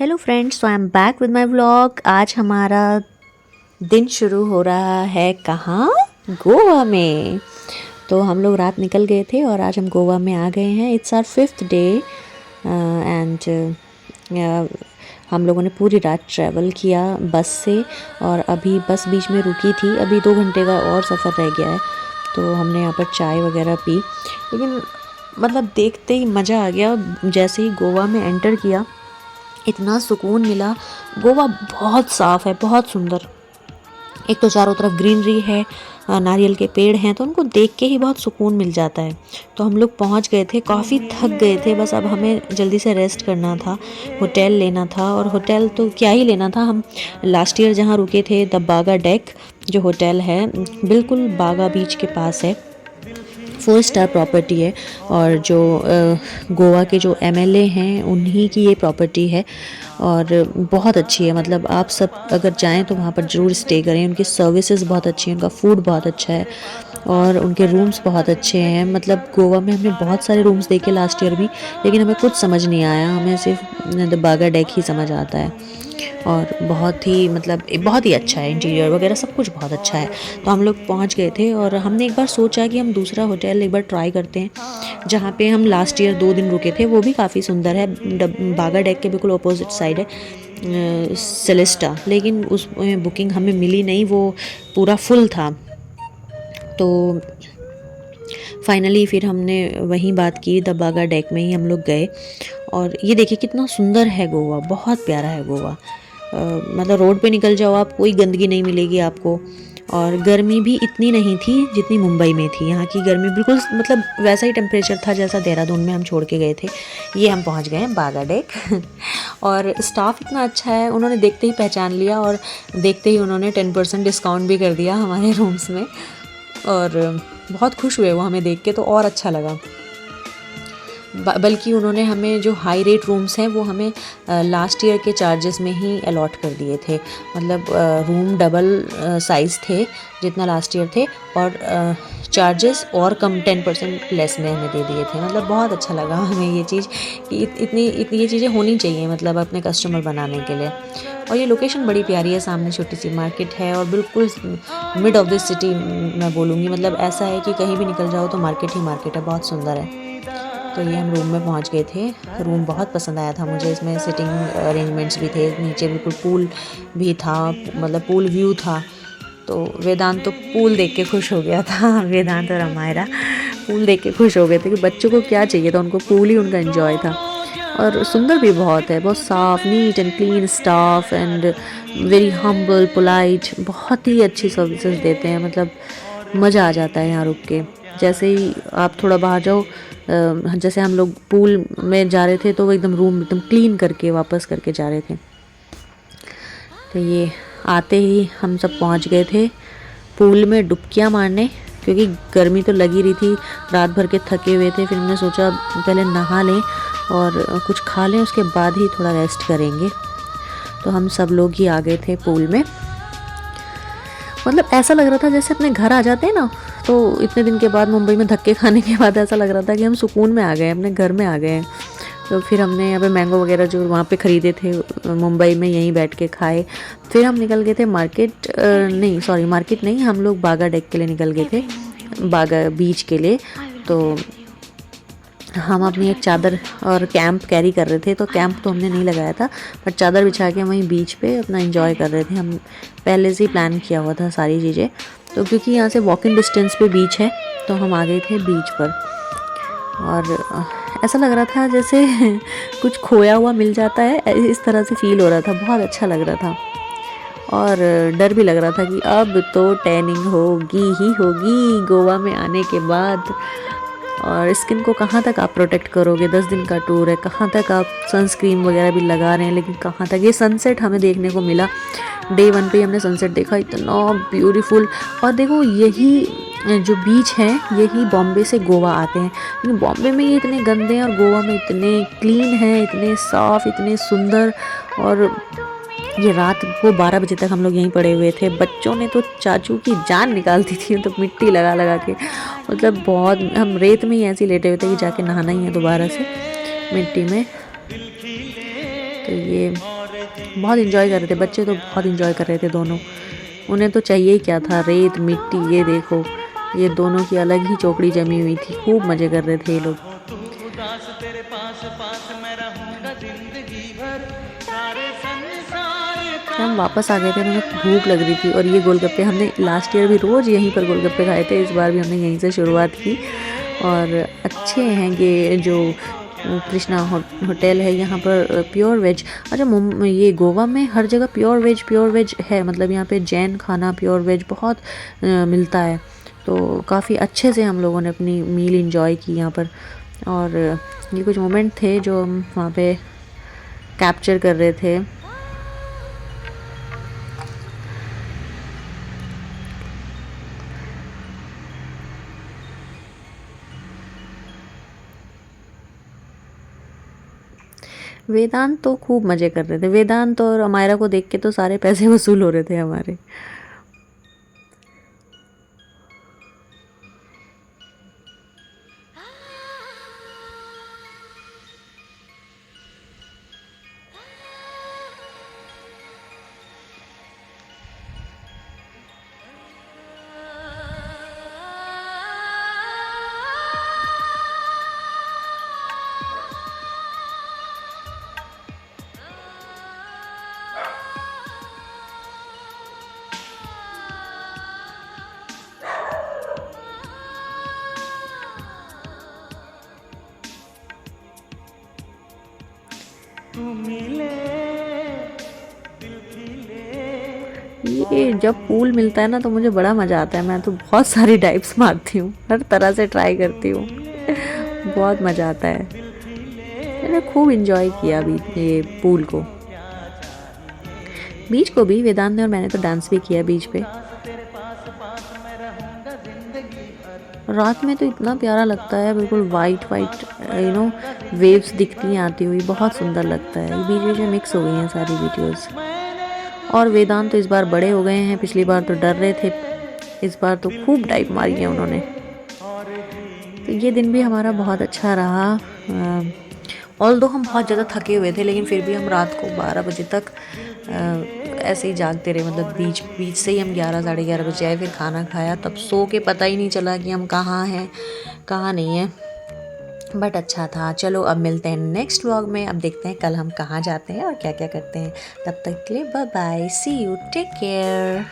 Hello friends, so I am back with my vlog. आज हमारा दिन शुरू हो रहा है कहाँ? गोवा में। तो हम लोग रात निकल गए थे और आज हम गोवा में आ गए हैं। It's our 5th day and हम लोगों ने पूरी रात ट्रैवल किया बस से और अभी बस बीच में रुकी थी। अभी 2 घंटे का और सफ़र रह गया है। तो हमने यहाँ पर चाय वगैरह पी, लेकिन मतलब देखते ही मज़ा आ गया। जैसे ही गोवा में एंटर किया इतना सुकून मिला। गोवा बहुत साफ़ है, बहुत सुंदर। एक तो चारों तरफ ग्रीनरी है, नारियल के पेड़ हैं, तो उनको देख के ही बहुत सुकून मिल जाता है। तो हम लोग पहुंच गए थे, काफ़ी थक गए थे, बस अब हमें जल्दी से रेस्ट करना था, होटल लेना था। और होटल तो क्या ही लेना था, हम लास्ट ईयर जहां रुके थे द बागा डेक जो होटल है बिल्कुल बागा बीच के पास है, 4 स्टार प्रॉपर्टी है। और जो गोवा के जो एमएलए हैं उन्हीं की ये प्रॉपर्टी है और बहुत अच्छी है। मतलब आप सब अगर जाएं तो वहाँ पर ज़रूर स्टे करें। उनकी सर्विसेज बहुत अच्छी हैं, उनका फूड बहुत अच्छा है और उनके रूम्स बहुत अच्छे हैं। मतलब गोवा में हमने बहुत सारे रूम्स देखे लास्ट ईयर भी, लेकिन हमें कुछ समझ नहीं आया। हमें सिर्फ द बागा डेक ही समझ आता है और बहुत ही मतलब बहुत ही अच्छा है, इंटीरियर वगैरह सब कुछ बहुत अच्छा है। तो हम लोग पहुंच गए थे और हमने एक बार सोचा कि हम दूसरा होटल एक बार ट्राई करते हैं जहाँ पे हम लास्ट ईयर 2 दिन रुके थे। वो भी काफ़ी सुंदर है, बागा डेक के बिल्कुल अपोजिट साइड है, सेलेस्टा। लेकिन उस बुकिंग हमें मिली नहीं, वो पूरा फुल था। तो फाइनली फिर हमने वहीं बात की, द बागा डेक में ही हम लोग गए। और ये देखिए कितना सुंदर है गोवा, बहुत प्यारा है गोवा। मतलब रोड पे निकल जाओ आप, कोई गंदगी नहीं मिलेगी आपको। और गर्मी भी इतनी नहीं थी जितनी मुंबई में थी। यहाँ की गर्मी बिल्कुल मतलब वैसा ही टेम्परेचर था जैसा देहरादून में हम छोड़ के गए थे। ये हम पहुँच गए हैं बागा डेक और स्टाफ इतना अच्छा है, उन्होंने देखते ही पहचान लिया और देखते ही उन्होंने 10% डिस्काउंट भी कर दिया हमारे रूम्स में। और बहुत खुश हुए वो हमें देख के, तो और अच्छा लगा। बल्कि उन्होंने हमें जो हाई रेट रूम्स हैं वो हमें लास्ट ईयर के चार्जेस में ही अलॉट कर दिए थे। मतलब रूम डबल साइज़ थे जितना लास्ट ईयर थे और चार्जेस और कम 10% लेस में हमें दे दिए थे। मतलब बहुत अच्छा लगा हमें ये चीज़ कि इतनी ये चीज़ें होनी चाहिए मतलब अपने कस्टमर बनाने के लिए। और ये लोकेशन बड़ी प्यारी है, सामने छोटी सी मार्केट है और बिल्कुल मिड ऑफ द सिटी मैं बोलूँगी। मतलब ऐसा है कि कहीं भी निकल जाओ तो मार्केट ही मार्केट है, बहुत सुंदर है। तो ये हम रूम में पहुंच गए थे। रूम बहुत पसंद आया था मुझे, इसमें सिटिंग अरेंजमेंट्स भी थे, नीचे बिल्कुल पूल भी था, मतलब पूल व्यू था। तो वेदांत तो पूल देख के खुश हो गया था वेदांत और अमायरा पूल देख के खुश हो गए थे कि बच्चों को क्या चाहिए था, उनको पूल ही उनका एंजॉय था। और सुंदर भी बहुत है, बहुत साफ़, neat and clean staff and very humble polite. बहुत ही अच्छी सर्विसेज देते हैं, मतलब मज़ा आ जाता है यहाँ रुक के। जैसे ही आप थोड़ा बाहर जाओ, जैसे हम लोग पूल में जा रहे थे तो वो एकदम रूम एकदम क्लीन करके वापस करके जा रहे थे। तो ये आते ही हम सब पहुंच गए थे पूल में डुबकियां मारने, क्योंकि गर्मी तो लगी रही थी, रात भर के थके हुए थे। फिर हमने सोचा पहले नहा लें और कुछ खा लें, उसके बाद ही थोड़ा रेस्ट करेंगे। तो हम सब लोग ही आ गए थे पूल में। मतलब ऐसा लग रहा था जैसे अपने घर आ जाते हैं ना, तो इतने दिन के बाद मुंबई में धक्के खाने के बाद ऐसा लग रहा था कि हम सुकून में आ गए, अपने घर में आ गए हैं। तो फिर हमने यहाँ पे मैंगो वगैरह जो वहाँ पे ख़रीदे थे मुंबई में, यहीं बैठ के खाए। फिर हम निकल गए थे मार्केट, नहीं सॉरी मार्केट नहीं, हम लोग बागा डेक के लिए निकल गए थे, बागा बीच के लिए। तो हम अपनी एक चादर और कैंप कैरी कर रहे थे, तो कैंप तो हमने नहीं लगाया था, पर चादर बिछा के वहीं बीच पे अपना एंजॉय कर रहे थे। हम पहले से ही प्लान किया हुआ था सारी चीज़ें। तो क्योंकि यहाँ से वॉकिंग डिस्टेंस पे बीच है, तो हम आ गए थे बीच पर। और ऐसा लग रहा था जैसे कुछ खोया हुआ मिल जाता है, इस तरह से फील हो रहा था, बहुत अच्छा लग रहा था। और डर भी लग रहा था कि अब तो टैनिंग होगी ही होगी गोवा में आने के बाद। और स्किन को कहाँ तक आप प्रोटेक्ट करोगे, 10 दिन का टूर है, कहाँ तक आप सनस्क्रीन वगैरह भी लगा रहे हैं, लेकिन कहाँ तक। ये सनसेट हमें देखने को मिला, डे 1 पे हमने सनसेट देखा, इतना ब्यूटीफुल। और देखो यही जो बीच है यही बॉम्बे से गोवा आते हैं, लेकिन बॉम्बे में ये इतने गंदे हैं और गोवा में इतने क्लीन हैं, इतने साफ़, इतने सुंदर। और ये रात को 12 बजे तक हम लोग यहीं पड़े हुए थे। बच्चों ने तो चाचू की जान निकाल दी थी, तो मिट्टी लगा लगा के, मतलब बहुत। हम रेत में ही ऐसे लेटे हुए थे कि जाके नहाना ही है दोबारा से मिट्टी में। तो ये बहुत इन्जॉय कर रहे थे बच्चे, तो बहुत इन्जॉय कर रहे थे दोनों। उन्हें तो चाहिए ही क्या था, रेत मिट्टी। ये देखो, ये दोनों की अलग ही चौकड़ी जमी हुई थी, खूब मज़े कर रहे थे ये लोग। हम वापस आ गए थे, हमें भूख लग रही थी, और ये गोलगप्पे हमने लास्ट ईयर भी रोज़ यहीं पर गोलगप्पे खाए थे, इस बार भी हमने यहीं से शुरुआत की। और अच्छे हैं ये जो कृष्णा होटल है, यहाँ पर प्योर वेज। अच्छा, ये गोवा में हर जगह प्योर वेज है, मतलब यहाँ पे जैन खाना प्योर वेज बहुत मिलता है। तो काफ़ी अच्छे से हम लोगों ने अपनी मील इंजॉय की यहाँ पर। और ये कुछ मोमेंट थे जो हम वहाँ पे कैप्चर कर रहे थे। वेदांत तो खूब मज़े कर रहे थे। वेदांत और अमायरा को देख के तो सारे पैसे वसूल हो रहे थे हमारे। ये जब पूल मिलता है ना तो मुझे बड़ा मज़ा आता है। मैं तो बहुत सारी डाइव्स मारती हूँ, हर तरह से ट्राई करती हूँ। बहुत मज़ा आता है। मैंने खूब इन्जॉय किया अभी ये पूल को। बीच को भी वेदांत ने और मैंने तो डांस भी किया बीच पे। रात में तो इतना प्यारा लगता है, बिल्कुल वाइट वाइट वेव्स दिखती हैं आती हुई, बहुत सुंदर लगता है। बीच बीच में मिक्स हो गई हैं सारी वीडियोस। और वेदांत तो इस बार बड़े हो गए हैं, पिछली बार तो डर रहे थे, इस बार तो खूब डाइव मारी है उन्होंने। तो ये दिन भी हमारा बहुत अच्छा रहा। ऑल्दो हम बहुत ज़्यादा थके हुए थे, लेकिन फिर भी हम रात को 12 बजे तक ऐसे ही जागते रहे। मतलब बीच से ही हम 11 साढ़े 11 बजे आए, फिर खाना खाया, तब सो के पता ही नहीं चला कि हम कहाँ हैं कहाँ नहीं हैं। बट अच्छा था। चलो अब मिलते हैं नेक्स्ट व्लॉग में। अब देखते हैं कल हम कहाँ जाते हैं और क्या क्या करते हैं। तब तक के लिए bye bye, see you, take care.